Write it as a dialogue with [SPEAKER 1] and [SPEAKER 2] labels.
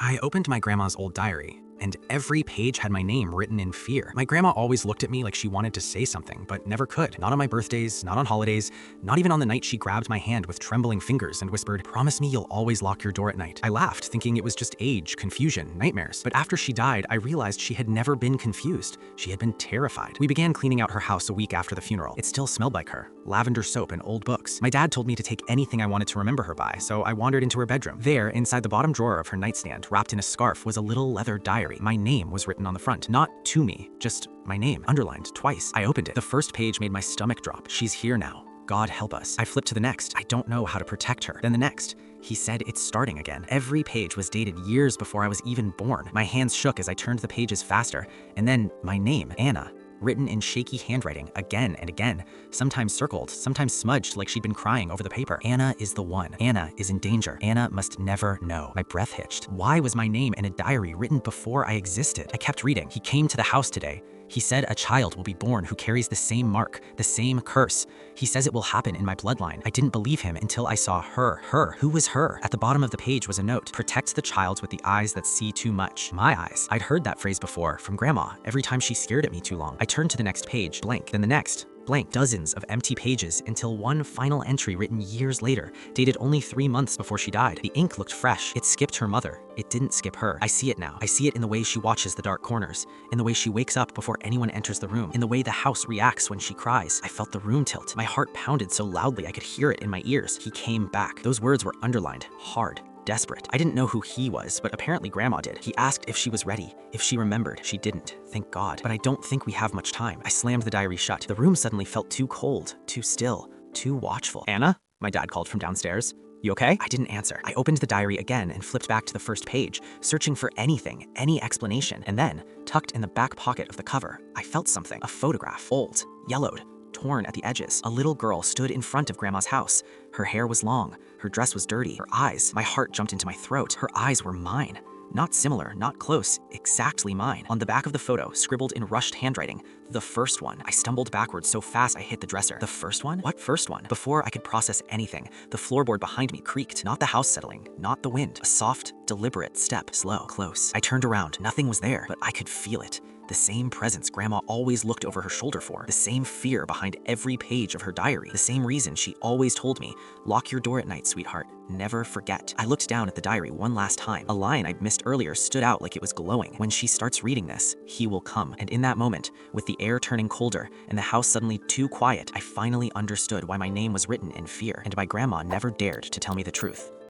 [SPEAKER 1] I opened my grandma's old diary, and every page had my name written in fear. My grandma always looked at me like she wanted to say something, but never could. Not on my birthdays, not on holidays, not even on the night she grabbed my hand with trembling fingers and whispered, "Promise me you'll always lock your door at night." I laughed, thinking it was just age, confusion, nightmares. But after she died, I realized she had never been confused. She had been terrified. We began cleaning out her house a week after the funeral. It still smelled like her. Lavender soap and old books. My dad told me to take anything I wanted to remember her by, so I wandered into her bedroom. There, inside the bottom drawer of her nightstand, wrapped in a scarf, was a little leather diary. My name was written on the front. Not to me, just my name, underlined twice. I opened it. The first page made my stomach drop. She's here now. God help us. I flipped to the next. I don't know how to protect her. Then the next. He said it's starting again. Every page was dated years before I was even born. My hands shook as I turned the pages faster. And then my name, Anna, written in shaky handwriting again and again, sometimes circled, sometimes smudged like she'd been crying over the paper. Anna is the one. Anna is in danger. Anna must never know. My breath hitched. Why was my name in a diary written before I existed? I kept reading. He came to the house today. He said a child will be born who carries the same mark, the same curse. He says it will happen in my bloodline. I didn't believe him until I saw her. Her. Who was her? At the bottom of the page was a note. Protect the child with the eyes that see too much. My eyes. I'd heard that phrase before from Grandma every time she stared at me too long. I turned to the next page, blank. Then the next. Blank. Dozens of empty pages until one final entry written years later, dated only 3 months before she died. The ink looked fresh. It skipped her mother. It didn't skip her. I see it now. I see it in the way she watches the dark corners, in the way she wakes up before anyone enters the room, in the way the house reacts when she cries. I felt the room tilt. My heart pounded so loudly I could hear it in my ears. He came back. Those words were underlined, hard. Desperate. I didn't know who he was, but apparently Grandma did. He asked if she was ready, if she remembered. She didn't, thank God. But I don't think we have much time. I slammed the diary shut. The room suddenly felt too cold, too still, too watchful. "Anna?" my dad called from downstairs. "You okay?" I didn't answer. I opened the diary again and flipped back to the first page, searching for anything, any explanation. And then, tucked in the back pocket of the cover, I felt something. A photograph. Old, yellowed, torn at the edges. A little girl stood in front of Grandma's house. Her hair was long. Her dress was dirty. Her eyes. My heart jumped into my throat. Her eyes were mine. Not similar, not close, exactly mine. On the back of the photo, scribbled in rushed handwriting, the first one. I stumbled backwards so fast I hit the dresser. The first one? What first one? Before I could process anything, the floorboard behind me creaked. Not the house settling, not the wind. A soft, deliberate step, slow, close. I turned around. Nothing was there, but I could feel it. The same presence Grandma always looked over her shoulder for. The same fear behind every page of her diary. The same reason she always told me, "Lock your door at night, sweetheart. Never forget." I looked down at the diary one last time. A line I'd missed earlier stood out like it was glowing. "When she starts reading this, he will come." And in that moment, with the air turning colder and the house suddenly too quiet, I finally understood why my name was written in fear and my Grandma never dared to tell me the truth.